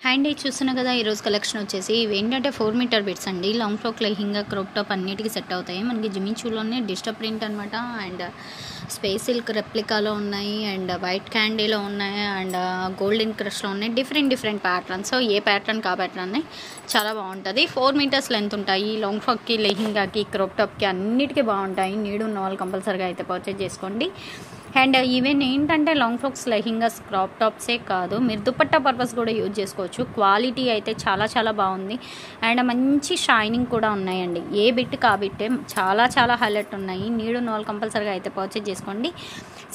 Hand చూస్తున్నా కదా ఈరోజు కలెక్షన్ వచ్చేసి ఇవేంటంటే 4 మీటర్ బిట్స్ అండి. Long frock, lehenga, crop top అన్నిటికీ సెట్ అవుతాయి. మనకి జిమిచూలోనే డిజిటల్ ప్రింట్ అనమాట. అండ్ స్పేస్ సిల్క్ రెప్లికాలో ఉన్నాయి, అండ్ వైట్ క్యాండీలో ఉన్నాయి, అండ్ గోల్డెన్ క్రష్లో ఉన్నాయి. Different patterns. సో ఏ ప్యాటర్న్ కా ప్యాటర్న్ చాలా బాగుంటుంది. 4 మీటర్స్ లెంత్ ఉంటాయి. లాంగ్ ఫ్రాక్కి, లెహింగాకి, క్రాప్ టాప్కి అన్నిటికీ బాగుంటాయి. నీడు ఉన్న వాళ్ళు కంపల్సరీగా అయితే పర్చేజ్ చేసుకోండి. అండ్ ఈవెన్ ఏంటంటే లాంగ్ ఫ్రాక్స్, లెహింగాస్, క్రాప్ టాప్సే కాదు, మీరు దుపట్టా పర్పస్ కూడా యూజ్ చేసుకోవచ్చు. క్వాలిటీ అయితే చాలా బాగుంది. అండ్ మంచి షైనింగ్ కూడా ఉన్నాయండి. ఏ బిట్ కా బిట్టే చాలా హైలైట్ ఉన్నాయి. నీడు ఉన్న వాళ్ళు కంపల్సరీగా అయితే పర్చేజ్ చేసుకోండి.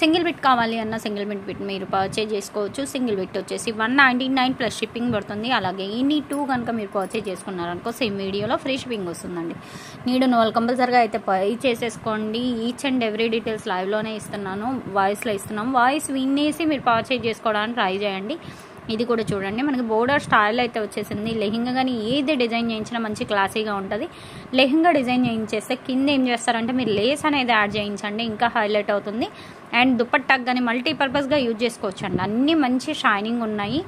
సింగిల్ బిట్ కావాలి అన్న సింగిల్ బిట్ మీరు పర్చేజ్ చేసుకోవచ్చు. సింగిల్ బిట్ వచ్చేసి 199 ప్లస్ షిప్పింగ్ పడుతుంది. అలాగే ఎనీ 2 కనుక మీరు పర్చేజ్ చేసుకున్నారనుకో సేమ్ వీడియోలో ఫ్రీ షిప్పింగ్ వస్తుందండి. నీడు ఉన్న వాళ్ళు కంపల్సరీగా అయితే పై చేసేసుకోండి. ఈచ్ అండ్ ఎవ్రీ డీటెయిల్స్ లైవ్లోనే ఇస్తున్నాను, వాయిస్లో ఇస్తున్నాం. వాయిస్ వినేసి మీరు పర్చేజ్ చేసుకోవడానికి ట్రై చేయండి. ఇది కూడా చూడండి, మనకి బోర్డర్ స్టైల్ అయితే వచ్చేసింది. లెహింగా కానీ ఏది డిజైన్ చేయించినా మంచి క్లాసీగా ఉంటుంది. లెహింగా డిజైన్ చేయించేస్తే కింద ఏం చేస్తారంటే మీరు లేస్ అనేది యాడ్ చేయించండి, ఇంకా హైలైట్ అవుతుంది. అండ్ దుపట్టాకు కానీ మల్టీపర్పస్గా యూజ్ చేసుకోవచ్చు అండి. అన్నీ మంచి షైనింగ్ ఉన్నాయి.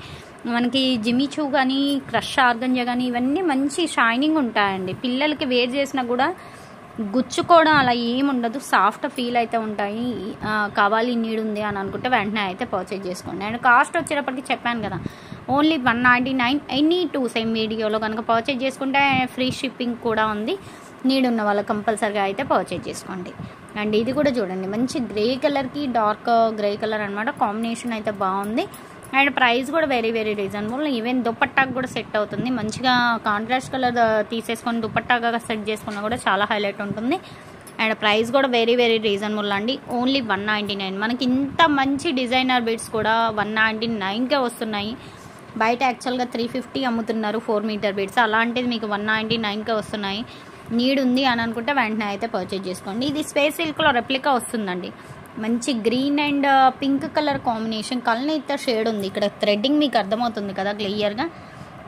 మనకి జిమిచూ కానీ, క్రష్ ఆర్గంజా కానీ ఇవన్నీ మంచి షైనింగ్ ఉంటాయండి. పిల్లలకి వేర్ చేసినా కూడా గుచ్చుకోవడం అలా ఏముండదు, సాఫ్ట్ ఫీల్ అయితే ఉంటాయి. కావాలి నీడ్ ఉంది అని అనుకుంటే వెంటనే అయితే పర్చేజ్ చేసుకోండి. అండ్ కాస్ట్ వచ్చేటప్పటికి చెప్పాను కదా, ఓన్లీ 199. ఎనీ 2 సేమ్ వీడియోలో కనుక పర్చేజ్ చేసుకుంటే ఫ్రీ షిప్పింగ్ కూడా ఉంది. నీడ్ ఉన్న వాళ్ళు కంపల్సరీగా అయితే పర్చేజ్ చేసుకోండి. అండ్ ఇది కూడా చూడండి, మంచి గ్రే కలర్కి డార్క్ గ్రే కలర్ అనమాట. కాంబినేషన్ అయితే బాగుంది. అండ్ ప్రైస్ కూడా వెరీ రీజనబుల్. ఈవెన్ దుపట్టాకు కూడా సెట్ అవుతుంది. మంచిగా కాంట్రాస్ట్ కలర్ తీసేసుకొని దుపట్టాగా సెట్ చేసుకున్నా కూడా చాలా హైలైట్ ఉంటుంది. అండ్ ప్రైస్ కూడా వెరీ రీజనబుల్ అండి. ఓన్లీ 199. మనకి ఇంత మంచి డిజైనర్ బిట్స్ కూడా 199కే వస్తున్నాయి. బయట యాక్చువల్గా 350 అమ్ముతున్నారు 4 మీటర్ బిట్స్. అలాంటిది మీకు 199కే వస్తున్నాయి. నీడ్ ఉంది అని అనుకుంటే వెంటనే అయితే పర్చేజ్ చేసుకోండి. ఇది స్పేస్ సిల్క్లో రెప్లికా వస్తుందండి. మంచి green and pink colour combination, కల్నేత షేడ్ ఉంది. ఇక్కడ థ్రెడ్డింగ్ మీకు అర్థమవుతుంది కదా క్లియర్గా.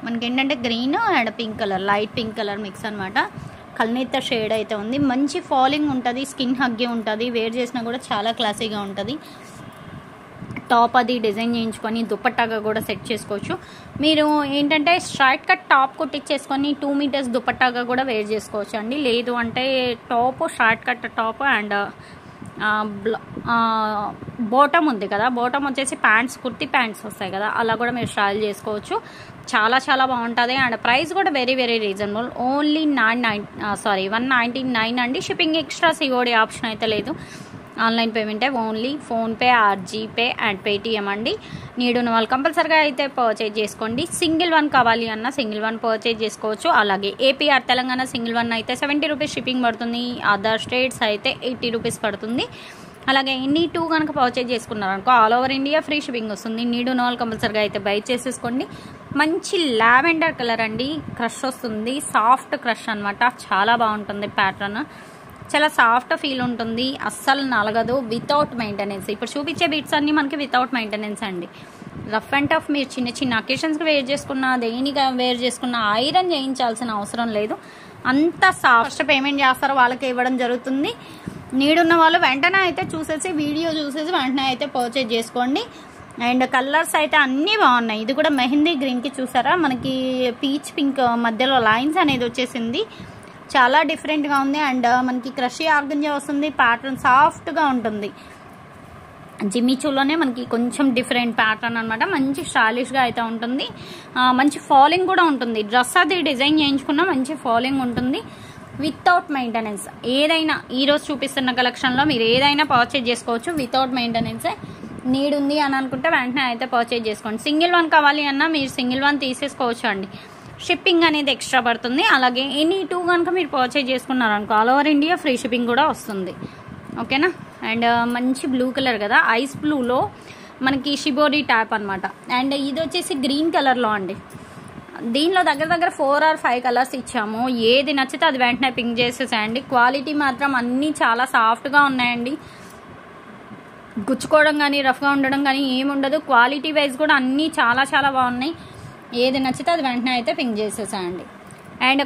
మనకి ఏంటంటే green and pink colour, light pink colour mix అనమాట. కల్నేత షేడ్ అయితే ఉంది. మంచి ఫాలింగ్ ఉంటుంది, స్కిన్ హగ్గి ఉంటుంది. వేర్ చేసినా కూడా చాలా క్లాసీగా ఉంటుంది. టాప్ అది డిజైన్ చేయించుకొని దుపట్టాగా కూడా సెట్ చేసుకోవచ్చు. మీరు ఏంటంటే స్ట్రైట్ కట్ టాప్ కుట్టించేసుకొని 2 మీటర్స్ దుపట్టాగా కూడా వేర్ చేసుకోవచ్చు అండి. లేదు అంటే top, straight cut top and bottom ఉంది కదా, బాటమ్ వచ్చేసి ప్యాంట్స్, కుర్తీ ప్యాంట్స్ వస్తాయి కదా, అలా కూడా మీరు స్టైల్ చేసుకోవచ్చు. చాలా బాగుంటుంది. అండ్ ప్రైస్ కూడా వెరీ రీజనబుల్. ఓన్లీ 199 అండి. షిప్పింగ్ ఎక్స్ట్రా సిఓడి ఆప్షన్ అయితే లేదు. ఆన్లైన్ పేమెంటే, only PhonePe or GPay and Paytm అండి. నీడ్ ఉన్న వాళ్ళు కంపల్సరీగా అయితే పర్చేజ్ చేసుకోండి. సింగిల్ 1 కావాలి అన్న సింగిల్ 1 పర్చేజ్ చేసుకోవచ్చు. అలాగే ఏపీఆర్ తెలంగాణ సింగిల్ 1 అయితే 70 రూపీస్ షిప్పింగ్ పడుతుంది. అదర్ స్టేట్స్ అయితే 80 రూపీస్ పడుతుంది. అలాగే ఎన్ని 2 కనుక పర్చేజ్ చేసుకున్నారనుకో all over India free shipping వస్తుంది. నీడ్ ఉన్న వాళ్ళు కంపల్సరీగా అయితే బై చేసేసుకోండి. మంచి లావెండర్ కలర్ అండి, క్రష్ వస్తుంది. సాఫ్ట్ క్రష్ అనమాట. చాలా బాగుంటుంది ప్యాటర్న్. చాలా సాఫ్ట్ ఫీల్ ఉంటుంది, అస్సలు నలగదు. Without maintenance. ఇప్పుడు చూపించే బిట్స్ అన్నీ మనకి వితౌట్ మెయింటెనెన్స్ అండి. రఫ్ అండ్ టఫ్ మీరు చిన్న అకేషన్స్కి వేర్ చేసుకున్నా, దేనిగా వేర్ చేసుకున్నా ఐరన్ చేయించాల్సిన అవసరం లేదు. అంత సాఫ్ట్ పేమెంట్ చేస్తారో వాళ్ళకి ఇవ్వడం జరుగుతుంది. నీడ్ ఉన్న వాళ్ళు వెంటనే అయితే చూసేసి వీడియో చూసేసి వెంటనే అయితే పర్చేజ్ చేసుకోండి. అండ్ కలర్స్ అయితే అన్నీ బాగున్నాయి. ఇది కూడా మెహందీ గ్రీన్కి చూసారా, మనకి పీచ్ పింక్ మధ్యలో లైన్స్ అనేది వచ్చేసింది. చాలా డిఫరెంట్గా ఉంది. అండ్ మనకి క్రషీ ఆర్గంజా వస్తుంది. ప్యాటర్న్ సాఫ్ట్గా ఉంటుంది. జిమిచూలోనే మనకి కొంచెం డిఫరెంట్ ప్యాటర్న్ అనమాట. మంచి స్టైలిష్గా అయితే ఉంటుంది. మంచి ఫాలింగ్ కూడా ఉంటుంది. డ్రెస్ అది డిజైన్ చేయించుకున్నా మంచి ఫాలింగ్ ఉంటుంది. Without maintenance. ఏదైనా ఈరోజు చూపిస్తున్న కలెక్షన్లో మీరు ఏదైనా పర్చేజ్ చేసుకోవచ్చు వితౌట్ మెయింటెనెన్సే. నీడ్ ఉంది అని అనుకుంటే వెంటనే అయితే పర్చేజ్ చేసుకోండి. సింగిల్ 1 కావాలి అన్నా మీరు సింగిల్ 1 తీసేసుకోవచ్చు అండి. షిప్పింగ్ అనేది ఎక్స్ట్రా పడుతుంది. అలాగే ఎనీ 2 కనుక మీరు పర్చేజ్ చేసుకున్నారనుకో all over India free shipping కూడా వస్తుంది. ఓకేనా. అండ్ మంచి బ్లూ కలర్ కదా, ఐస్ బ్లూలో మనకి షిబోరి ట్యాప్ అనమాట. అండ్ ఇది వచ్చేసి గ్రీన్ కలర్లో అండి. దీనిలో దగ్గర 4 or 5 కలర్స్ ఇచ్చాము. ఏది నచ్చితే అది వెంటనే పింక్ చేసేసేయండి. క్వాలిటీ మాత్రం అన్నీ చాలా సాఫ్ట్గా ఉన్నాయండి. గుచ్చుకోవడం కానీ రఫ్గా ఉండడం కానీ ఏముండదు. క్వాలిటీ వైజ్ కూడా అన్నీ చాలా బాగున్నాయి. ఏది నచ్చితే అది వెంటనే అయితే పింక్ చేసేసేయండి. అండ్